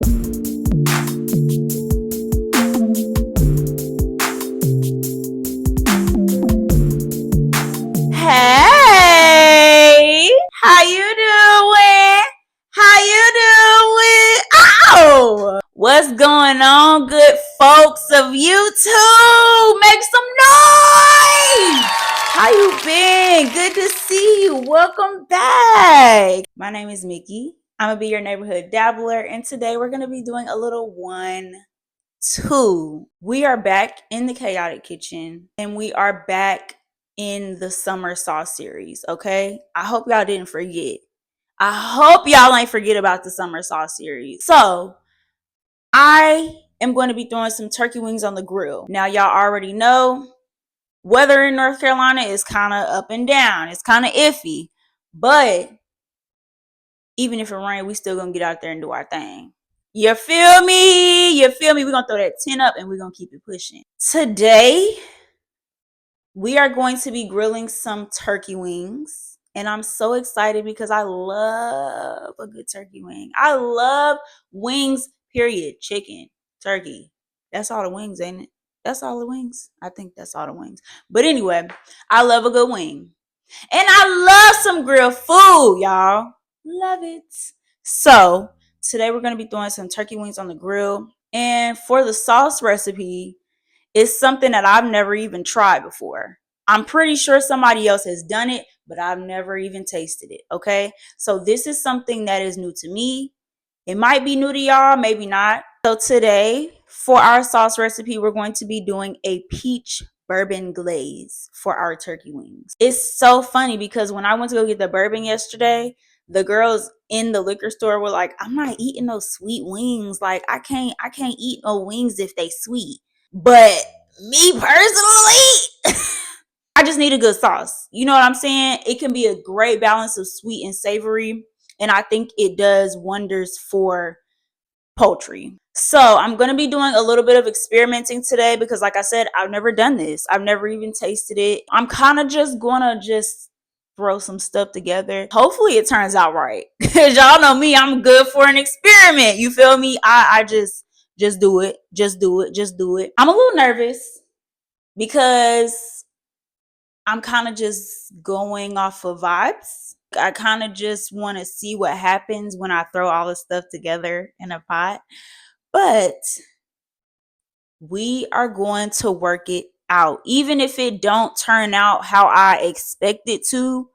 Hey, how you doing? How you doing? Oh, what's going on, good folks of YouTube? Make some noise. How you been? Good to see you. Welcome back. My name is Mickey. I'm gonna be your neighborhood dabbler, and today we're gonna be doing a little 1-2. We are back in the chaotic kitchen, and we are back in the summer sauce series. Okay, I hope y'all didn't forget. I hope y'all ain't forget about the summer sauce series. So I am going to be throwing some turkey wings on the grill. Now y'all already know weather in North Carolina is kind of up and down. It's kind of iffy, but even if it rains, we still gonna get out there and do our thing. You feel me? You feel me? We're gonna throw that 10 up and we're gonna keep it pushing. Today we are going to be grilling some turkey wings, and I'm so excited because I love a good turkey wing. I love wings, period. Chicken, turkey. That's all the wings, ain't it? That's all the wings. I think that's all the wings. But anyway, I love a good wing. And I love some grilled food, y'all. Love it. So today we're going to be throwing some turkey wings on the grill. And for the sauce recipe, it's something that I've never even tried before. I'm pretty sure somebody else has done it, but I've never even tasted it. Okay. So this is something that is new to me. It might be new to y'all, maybe not. So today for our sauce recipe, we're going to be doing a peach bourbon glaze for our turkey wings. It's so funny because when I went to go get the bourbon yesterday, the girls in the liquor store were like, I'm not eating those sweet wings. Like I can't eat no wings if they sweet. But me personally, I just need a good sauce. You know what I'm saying? It can be a great balance of sweet and savory. And I think it does wonders for poultry. So I'm going to be doing a little bit of experimenting today because like I said, I've never done this. I've never even tasted it. I'm kind of just going to throw some stuff together. Hopefully it turns out right. Because y'all know me, I'm good for an experiment. You feel me? I just do it. Just do it. Just do it. I'm a little nervous because I'm kind of just going off of vibes. I kind of just want to see what happens when I throw all this stuff together in a pot. But we are going to work it out. Even if it don't turn out how I expect it to,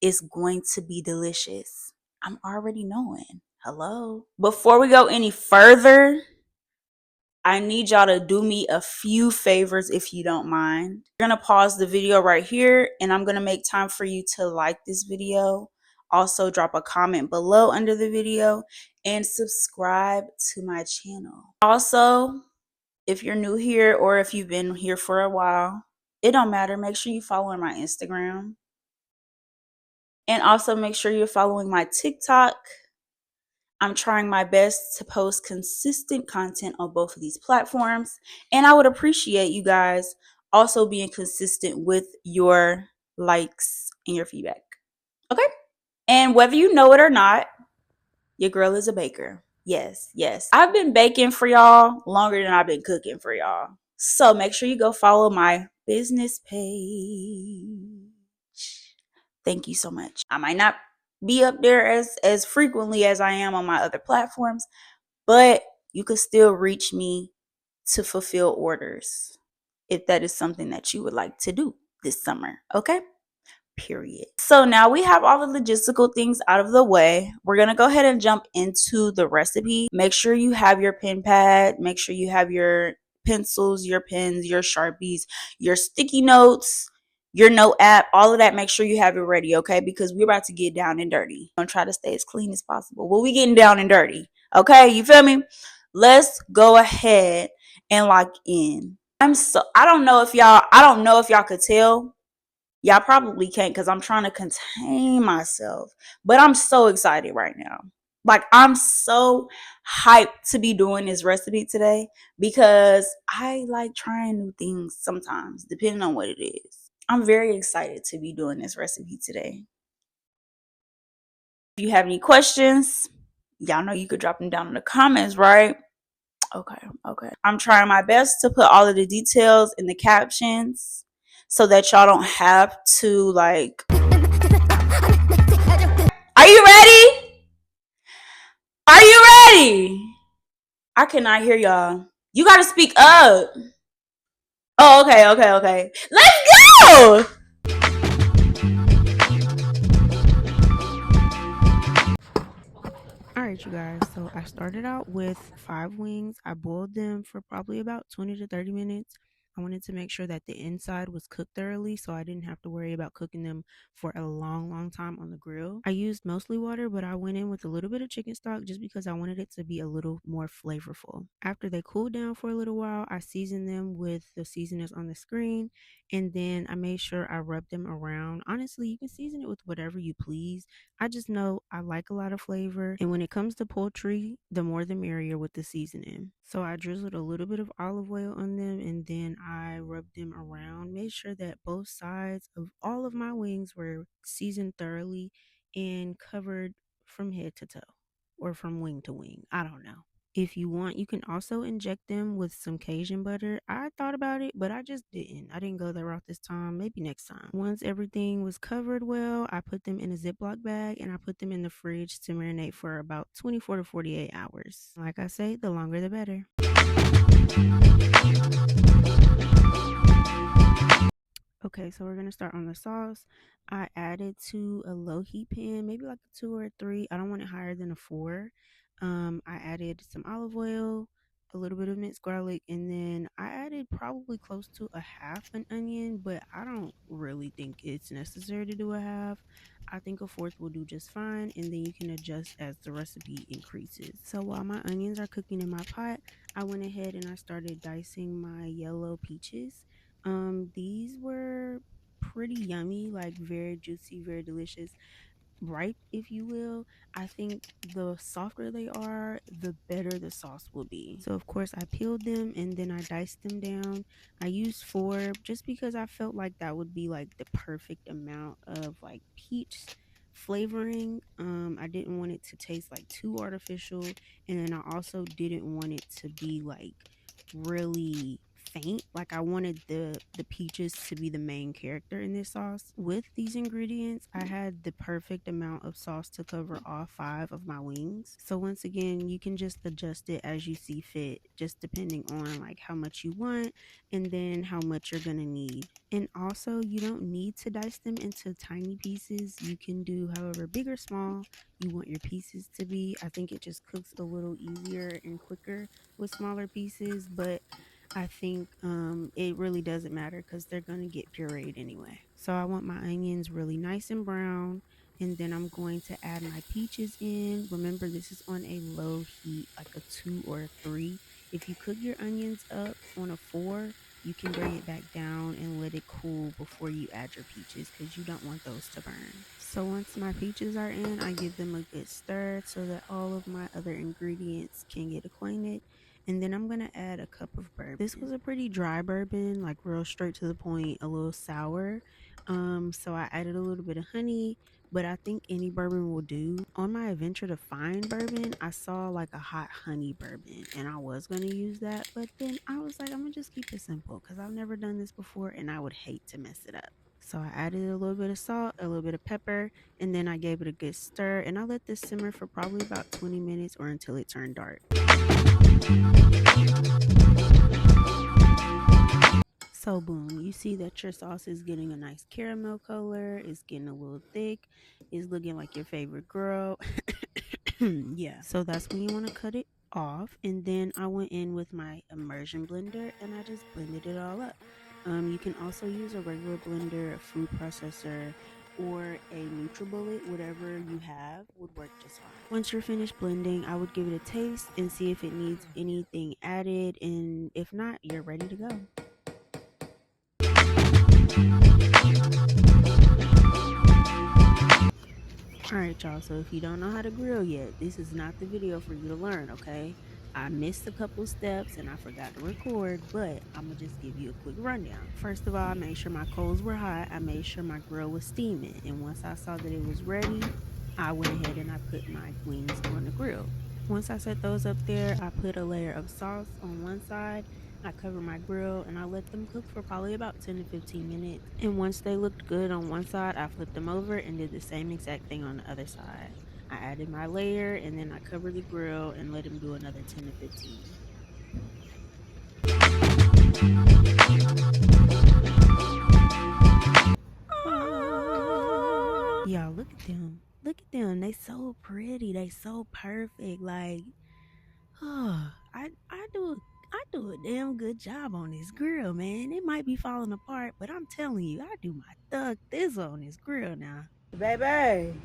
it's going to be delicious. I'm already knowing. Hello. Before we go any further, I need y'all to do me a few favors if you don't mind. We're going to pause the video right here and I'm going to make time for you to like this video. Also drop a comment below under the video and subscribe to my channel. Also, if you're new here or if you've been here for a while, it don't matter. Make sure you follow my Instagram. And also make sure you're following my TikTok. I'm trying my best to post consistent content on both of these platforms. And I would appreciate you guys also being consistent with your likes and your feedback. Okay? And whether you know it or not, your girl is a baker. Yes, yes. I've been baking for y'all longer than I've been cooking for y'all. So make sure you go follow my business page. Thank you so much. I might not be up there as frequently as I am on my other platforms, but you could still reach me to fulfill orders if that is something that you would like to do this summer. Okay? Period. So now we have all the logistical things out of the way. We're going to go ahead and jump into the recipe. Make sure you have your pen pad. Make sure you have your pencils, your pens, your Sharpies, your sticky notes, your note app, all of that. Make sure you have it ready, okay? Because we're about to get down and dirty. I'm gonna try to stay as clean as possible. Well, we getting down and dirty, okay? You feel me? Let's go ahead and lock in. I don't know if y'all could tell. Y'all probably can't because I'm trying to contain myself. But I'm so excited right now. Like, I'm so hyped to be doing this recipe today because I like trying new things sometimes, depending on what it is. I'm very excited to be doing this recipe today. If you have any questions, Y'all know you could drop them down in the comments, right? Okay, okay. I'm trying my best to put all of the details in the captions so that y'all don't have to like. Are you ready? Are you ready? I cannot hear y'all. You gotta speak up. Oh, okay, okay, okay. Let's go! Alright, you guys, so I started out with 5 wings. I boiled them for probably about 20 to 30 minutes. I wanted to make sure that the inside was cooked thoroughly so I didn't have to worry about cooking them for a long time on the grill. I used mostly water, but I went in with a little bit of chicken stock just because I wanted it to be a little more flavorful. After they cooled down for a little while, I seasoned them with the seasoners on the screen, and then I made sure I rubbed them around. Honestly, you can season it with whatever you please. I just know I like a lot of flavor, and when it comes to poultry, the more the merrier with the seasoning. So I drizzled a little bit of olive oil on them, and then I rubbed them around, made sure that both sides of all of my wings were seasoned thoroughly and covered from head to toe, or from wing to wing. I don't know. If you want, you can also inject them with some Cajun butter. I thought about it, but I just didn't. I didn't go that route this time. Maybe next time. Once everything was covered well, I put them in a Ziploc bag and I put them in the fridge to marinate for about 24 to 48 hours. Like I say, the longer the better. Okay, so we're gonna start on the sauce. I added to a low heat pan, maybe like a 2 or 3. I don't want it higher than a 4. I added some olive oil, a little bit of minced garlic, and then I added probably close to a half an onion, but I don't really think it's necessary to do a half. I think a fourth will do just fine, and then you can adjust as the recipe increases. So while my onions are cooking in my pot, I went ahead and I started dicing my yellow peaches. These were pretty yummy, like very juicy, very delicious, ripe, if you will. I think the softer they are, the better the sauce will be. So, of course, I peeled them and then I diced them down. I used 4 just because I felt like that would be like the perfect amount of like peach flavoring. I didn't want it to taste like too artificial, and then I also didn't want it to be like really faint. Like I wanted the peaches to be the main character in this sauce. With these ingredients, I had the perfect amount of sauce to cover all 5 of my wings. So once again, you can just adjust it as you see fit, just depending on like how much you want and then how much you're gonna need. And also, you don't need to dice them into tiny pieces. You can do however big or small you want your pieces to be. I think it just cooks a little easier and quicker with smaller pieces, but I think it really doesn't matter because they're going to get pureed anyway. So I want my onions really nice and brown, and then I'm going to add my peaches in. Remember, this is on a low heat, like a 2 or a 3. If you cook your onions up on a 4, you can bring it back down and let it cool before you add your peaches because you don't want those to burn. So once my peaches are in, I give them a good stir so that all of my other ingredients can get acquainted. And then I'm going to add a cup of bourbon. This was a pretty dry bourbon, like real straight to the point, a little sour. So I added a little bit of honey, but I think any bourbon will do. On my adventure to find bourbon, I saw like a hot honey bourbon and I was going to use that, but then I was like, I'm going to just keep it simple because I've never done this before and I would hate to mess it up. So I added a little bit of salt, a little bit of pepper, and then I gave it a good stir, and I let this simmer for probably about 20 minutes or until it turned dark. So boom, you see that your sauce is getting a nice caramel color, it's getting a little thick, it's looking like your favorite girl. Yeah, so that's when you want to cut it off. And then I went in with my immersion blender and I just blended it all up. You can also use a regular blender, a food processor, or a NutriBullet. Whatever you have would work just fine. Once you're finished blending, I would give it a taste and see if it needs anything added, and if not, you're ready to go. Alright, y'all, so if you don't know how to grill yet, this is not the video for you to learn, okay? I missed a couple steps and I forgot to record, but I'm gonna just give you a quick rundown. First of all, I made sure my coals were hot. I made sure my grill was steaming, and once I saw that it was ready, I went ahead and I put my wings on the grill. Once I set those up there, I put a layer of sauce on one side. I covered my grill and I let them cook for probably about 10 to 15 minutes. And once they looked good on one side, I flipped them over and did the same exact thing on the other side. I added my layer and then I covered the grill and let them do another 10 to 15. Y'all, look at them. Look at them. They so pretty. They so perfect. Like, oh, I do a damn good job on this grill, man. It might be falling apart, but I'm telling you, I do my thug thizzle on this grill now. Baby,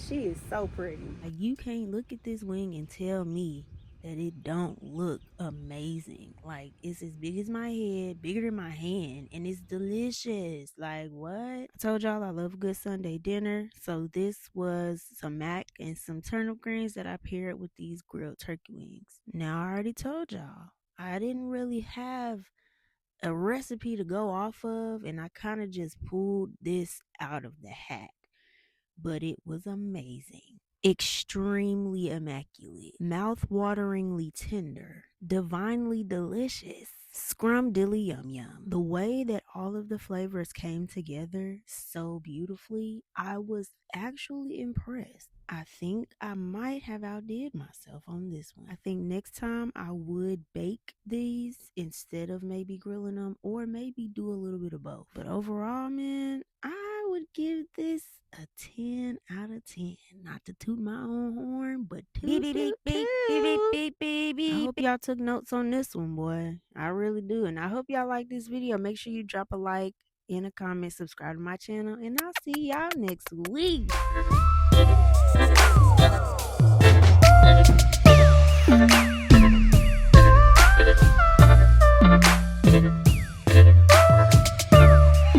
she is so pretty. Like, you can't look at this wing and tell me that it don't look amazing. Like, it's as big as my head, bigger than my hand, and it's delicious. Like, what? I told y'all I love a good Sunday dinner, so this was some mac and some turnip greens that I paired with these grilled turkey wings. Now, I already told y'all, I didn't really have a recipe to go off of, and I kind of just pulled this out of the hat, but it was amazing. Extremely immaculate, mouth-wateringly tender, divinely delicious, scrum-dilly yum-yum. The way that all of the flavors came together so beautifully, I was actually impressed. I think I might have outdid myself on this one. I think next time I would bake these instead of maybe grilling them, or maybe do a little bit of both. But overall, man, I would give this a 10 out of 10. Not to toot my own horn, but toot, toot, toot. I hope y'all took notes on this one, boy. I really do. And I hope y'all like this video. Make sure you drop a like and a comment, subscribe to my channel, and I'll see y'all next week.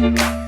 Thank you.